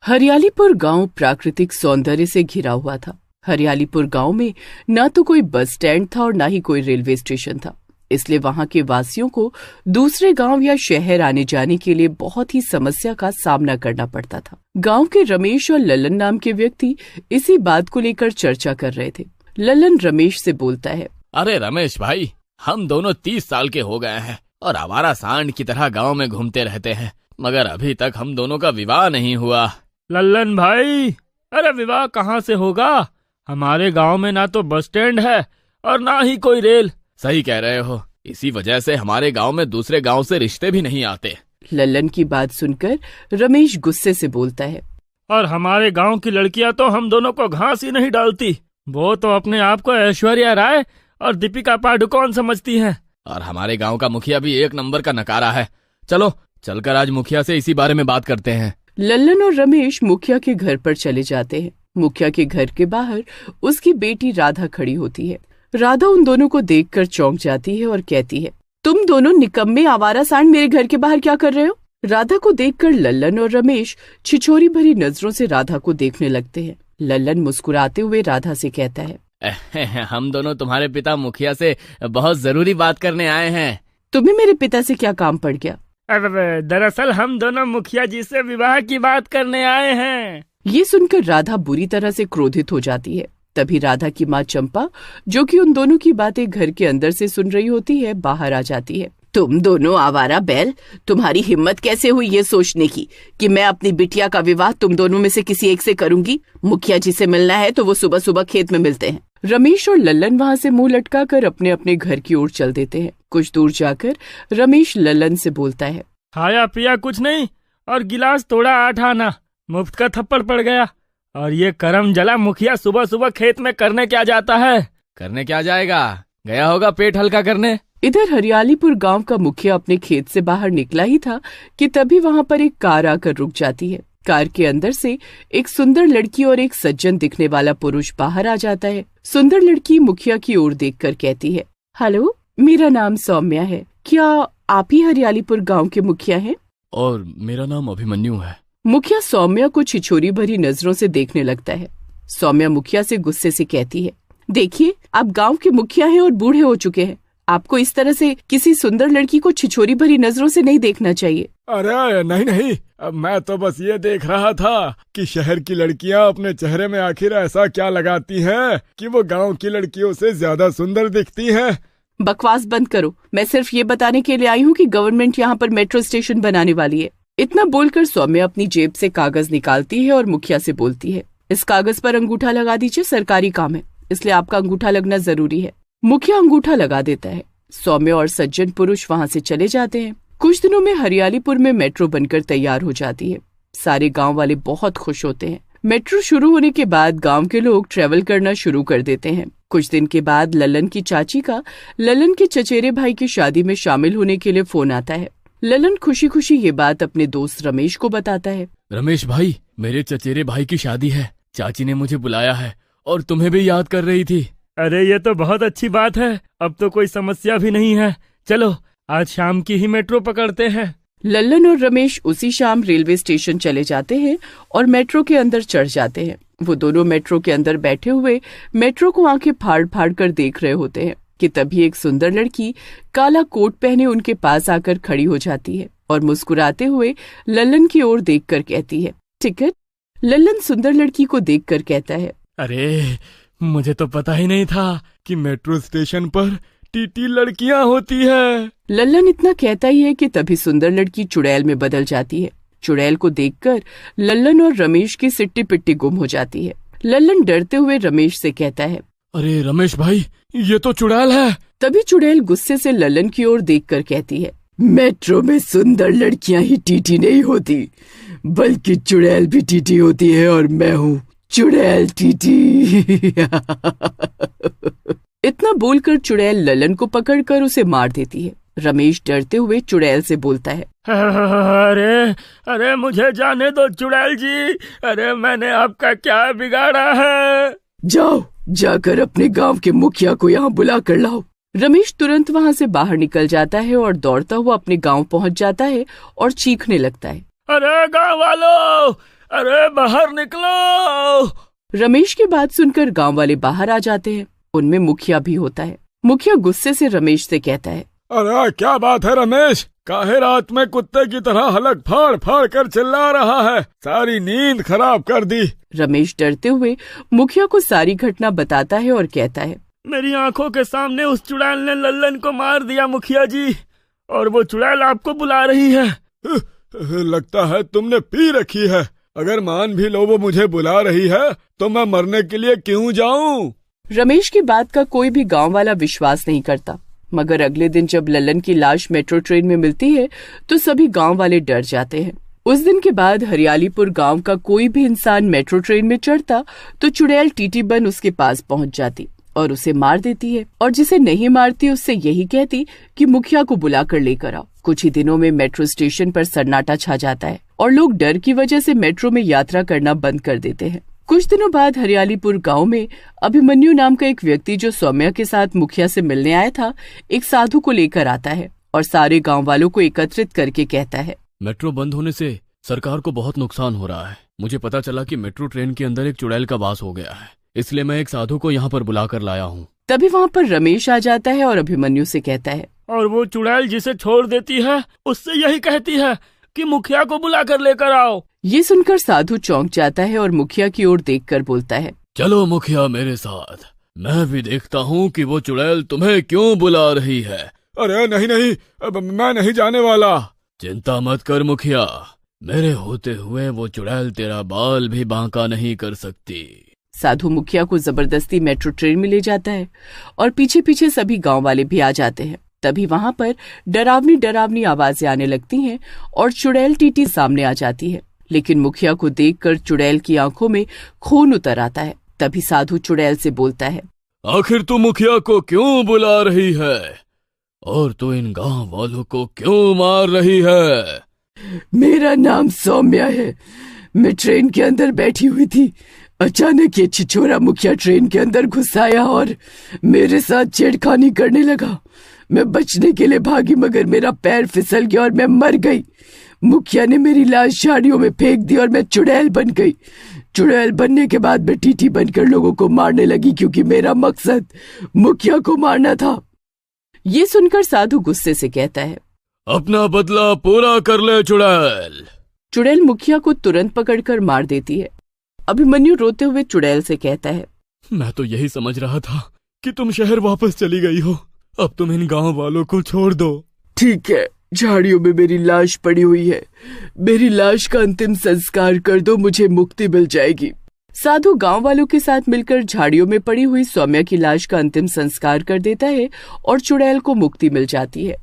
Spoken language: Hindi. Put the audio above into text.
हरियालीपुर गांव प्राकृतिक सौंदर्य से घिरा हुआ था। हरियालीपुर गांव में ना तो कोई बस स्टैंड था और ना ही कोई रेलवे स्टेशन था, इसलिए वहां के वासियों को दूसरे गांव या शहर आने जाने के लिए बहुत ही समस्या का सामना करना पड़ता था। गांव के रमेश और ललन नाम के व्यक्ति इसी बात को लेकर चर्चा कर रहे थे। ललन रमेश से बोलता है, अरे रमेश भाई, हम दोनों 30 साल के हो गए हैं और आवारा सांड की तरह गांव में घूमते रहते हैं, मगर अभी तक हम दोनों का विवाह नहीं हुआ। लल्लन भाई, अरे विवाह कहाँ से होगा? हमारे गांव में ना तो बस स्टैंड है और ना ही कोई रेल। सही कह रहे हो, इसी वजह से हमारे गांव में दूसरे गांव से रिश्ते भी नहीं आते। लल्लन की बात सुनकर रमेश गुस्से से बोलता है, और हमारे गांव की लड़कियां तो हम दोनों को घास ही नहीं डालती। वो तो अपने आप को ऐश्वर्या राय और दीपिका पादुकोण समझती हैं। और हमारे गांव का मुखिया भी एक नंबर का नकारा है। चलो चलकर आज मुखिया से इसी बारे में बात करते हैं। लल्लन और रमेश मुखिया के घर पर चले जाते हैं। मुखिया के घर के बाहर उसकी बेटी राधा खड़ी होती है। राधा उन दोनों को देखकर चौंक जाती है और कहती है, तुम दोनों निकम्मे आवारा सांड मेरे घर के बाहर क्या कर रहे हो? राधा को देखकर लल्लन और रमेश छिछोरी भरी नजरों से राधा को देखने लगते हैं। लल्लन मुस्कुराते हुए राधा से कहता है, हम दोनों तुम्हारे पिता मुखिया से बहुत जरूरी बात करने आए हैं। तुम्हें मेरे पिता से क्या काम पड़ गया? दरअसल हम दोनों मुखिया जी से विवाह की बात करने आए हैं। ये सुनकर राधा बुरी तरह से क्रोधित हो जाती है। तभी राधा की माँ चंपा, जो कि उन दोनों की बातें घर के अंदर से सुन रही होती है, बाहर आ जाती है। तुम दोनों आवारा बैल, तुम्हारी हिम्मत कैसे हुई ये सोचने की कि मैं अपनी बिटिया का विवाह तुम दोनों में से किसी एक से करूंगी? मुखिया जी से मिलना है तो वो सुबह सुबह खेत में मिलते हैं। रमेश और लल्लन वहाँ से मुंह लटकाकर अपने अपने घर की ओर चल देते हैं। कुछ दूर जाकर रमेश लल्लन से बोलता है, खाया पिया कुछ नहीं और गिलास तोड़ा 8 आना, मुफ्त का थप्पड़ पड़ गया। और ये करम जला मुखिया सुबह सुबह खेत में करने क्या जाता है? करने क्या जाएगा, गया होगा पेट हल्का करने। इधर हरियालीपुर गांव का मुखिया अपने खेत से बाहर निकला ही था कि तभी वहां पर एक कार आकर रुक जाती है। कार के अंदर से एक सुंदर लड़की और एक सज्जन दिखने वाला पुरुष बाहर आ जाता है। सुंदर लड़की मुखिया की ओर देखकर कहती है, हेलो, मेरा नाम सौम्या है। क्या आप ही हरियालीपुर गांव के मुखिया हैं? और मेरा नाम अभिमन्यु है। मुखिया सौम्या को छिछोरी भरी नजरों से देखने लगता है। सौम्या मुखिया से गुस्से से कहती है, देखिए, आप गांव के मुखिया हैं और बूढ़े हो चुके हैं। आपको इस तरह से किसी सुंदर लड़की को छिछोरी भरी नजरों से नहीं देखना चाहिए। अरे नहीं, अब मैं तो बस ये देख रहा था कि शहर की लड़कियां अपने चेहरे में आखिर ऐसा क्या लगाती हैं कि वो गांव की लड़कियों से ज्यादा सुंदर दिखती हैं। बकवास बंद करो। मैं सिर्फ ये बताने के लिए आई हूँ कि गवर्नमेंट यहाँ पर मेट्रो स्टेशन बनाने वाली है। इतना बोलकर सौम्या अपनी जेब से कागज निकालती है और मुखिया से बोलती है, इस कागज पर अंगूठा लगा दीजिए, सरकारी काम है, इसलिए आपका अंगूठा लगना जरूरी है। मुखिया अंगूठा लगा देता है। सौम्या और सज्जन पुरुष वहाँ से चले जाते हैं। कुछ दिनों में हरियालीपुर में मेट्रो बनकर तैयार हो जाती है। सारे गांव वाले बहुत खुश होते हैं। मेट्रो शुरू होने के बाद गांव के लोग ट्रेवल करना शुरू कर देते हैं। कुछ दिन के बाद ललन की चाची का ललन के चचेरे भाई की शादी में शामिल होने के लिए फोन आता है। ललन खुशी खुशी ये बात अपने दोस्त रमेश को बताता है। रमेश भाई, मेरे चचेरे भाई की शादी है, चाची ने मुझे बुलाया है और तुम्हें भी याद कर रही थी। अरे ये तो बहुत अच्छी बात है, अब तो कोई समस्या भी नहीं है। चलो आज शाम की ही मेट्रो पकड़ते हैं। लल्लन और रमेश उसी शाम रेलवे स्टेशन चले जाते हैं और मेट्रो के अंदर चढ़ जाते हैं। वो दोनों मेट्रो के अंदर बैठे हुए मेट्रो को आंखें फाड़ फाड़ कर देख रहे होते हैं कि तभी एक सुंदर लड़की काला कोट पहने उनके पास आकर खड़ी हो जाती है और मुस्कुराते हुए लल्लन की ओर देखकर कहती है, टिकट? लल्लन सुंदर लड़की को देखकर कहता है, अरे मुझे तो पता ही नहीं था कि मेट्रो स्टेशन पर टीटी लड़कियां होती है। लल्लन इतना कहता ही है कि तभी सुंदर लड़की चुड़ैल में बदल जाती है। चुड़ैल को देखकर लल्लन और रमेश की सिट्टी पिट्टी गुम हो जाती है। लल्लन डरते हुए रमेश से कहता है, अरे रमेश भाई, ये तो चुड़ैल है। तभी चुड़ैल गुस्से से लल्लन की ओर देखकर कहती है, मेट्रो में सुंदर लड़कियां ही टीटी नहीं होती, बल्कि चुड़ैल भी टीटी होती है और मैं हूँ चुड़ैल टीटी। इतना बोलकर चुड़ैल लल्लन को पकड़कर उसे मार देती है। रमेश डरते हुए चुड़ैल से बोलता है, अरे मुझे जाने दो चुड़ैल जी, अरे मैंने आपका क्या बिगाड़ा है? जाओ, जाकर अपने गांव के मुखिया को यहाँ बुला कर लाओ। रमेश तुरंत वहाँ से बाहर निकल जाता है और दौड़ता हुआ अपने गांव पहुँच जाता है और चीखने लगता है, अरे गाँव वालों, अरे बाहर निकलो। रमेश की बात सुनकर गांव वाले बाहर आ जाते हैं। उनमें मुखिया भी होता है। मुखिया गुस्से से रमेश से कहता है, अरे क्या बात है रमेश, काहे रात में कुत्ते की तरह हलक फाड़ फाड़ कर चिल्ला रहा है, सारी नींद खराब कर दी। रमेश डरते हुए मुखिया को सारी घटना बताता है और कहता है, मेरी आंखों के सामने उस चुड़ैल ने लल्लन को मार दिया मुखिया जी, और वो चुड़ैल आपको बुला रही है। लगता है तुमने पी रखी है। अगर मान भी लो वो मुझे बुला रही है तो मैं मरने के लिए क्यों जाऊं? रमेश की बात का कोई भी गांव वाला विश्वास नहीं करता, मगर अगले दिन जब लल्लन की लाश मेट्रो ट्रेन में मिलती है तो सभी गांव वाले डर जाते हैं। उस दिन के बाद हरियालीपुर गांव का कोई भी इंसान मेट्रो ट्रेन में चढ़ता तो चुड़ैल टीटी बन उसके पास पहुंच जाती और उसे मार देती है, और जिसे नहीं मारती उससे यही कहती कि मुखिया को बुला कर लेकर आओ। कुछ ही दिनों में मेट्रो स्टेशन पर सन्नाटा छा जाता है और लोग डर की वजह से मेट्रो में यात्रा करना बंद कर देते हैं। कुछ दिनों बाद हरियालीपुर गांव में अभिमन्यु नाम का एक व्यक्ति जो सौम्या के साथ मुखिया से मिलने आया था, एक साधु को लेकर आता है और सारे गांव वालों को एकत्रित करके कहता है, मेट्रो बंद होने से सरकार को बहुत नुकसान हो रहा है। मुझे पता चला कि मेट्रो ट्रेन के अंदर एक चुड़ैल का वास हो गया है, इसलिए मैं एक साधु को यहाँ पर बुला कर लाया हूँ। तभी वहाँ पर रमेश आ जाता है और अभिमन्यु से कहता है, और वो चुड़ैल जिसे छोड़ देती है उससे यही कहती है कि मुखिया को बुला कर लेकर आओ। ये सुनकर साधु चौंक जाता है और मुखिया की ओर देखकर बोलता है, चलो मुखिया मेरे साथ, मैं भी देखता हूँ कि वो चुड़ैल तुम्हें क्यों बुला रही है। अरे नहीं नहीं, अब मैं नहीं जाने वाला। चिंता मत कर मुखिया, मेरे होते हुए वो चुड़ैल तेरा बाल भी बांका नहीं कर सकती। साधु मुखिया को जबरदस्ती मेट्रो ट्रेन में ले जाता है और पीछे पीछे सभी गांव वाले भी आ जाते हैं। तभी वहां पर डरावनी डरावनी आवाजें आने लगती हैं और चुड़ैल टीटी सामने आ जाती है, लेकिन मुखिया को देखकर चुड़ैल की आंखों में खून उतर आता है। तभी साधु चुड़ैल से बोलता है, आखिर तू मुखिया को क्यों बुला रही है और तू इन गांव वालों को क्यों मार रही है? मेरा नाम सौम्या है, मैं ट्रेन के अंदर बैठी हुई थी। अचानक ये छिछोरा मुखिया ट्रेन के अंदर घुस आया और मेरे साथ छेड़खानी करने लगा। मैं बचने के लिए भागी मगर मेरा पैर फिसल गया और मैं मर गई। मुखिया ने मेरी लाश झाड़ियों में फेंक दी और मैं चुड़ैल बन गई। चुड़ैल बनने के बाद मैं टीटी बनकर लोगों को मारने लगी क्योंकि मेरा मकसद मुखिया को मारना था। ये सुनकर साधु गुस्से से कहता है, अपना बदला पूरा कर ले चुड़ैल। चुड़ैल मुखिया को तुरंत पकड़कर मार देती है। अभिमन्यु रोते हुए चुड़ैल से कहता है, मैं तो यही समझ रहा था कि तुम शहर वापस चली गई हो, अब तुम इन गांव वालों को छोड़ दो। ठीक है, झाड़ियों में मेरी लाश पड़ी हुई है, मेरी लाश का अंतिम संस्कार कर दो, मुझे मुक्ति मिल जाएगी। साधु गांव वालों के साथ मिलकर झाड़ियों में पड़ी हुई सौम्या की लाश का अंतिम संस्कार कर देता है और चुड़ैल को मुक्ति मिल जाती है।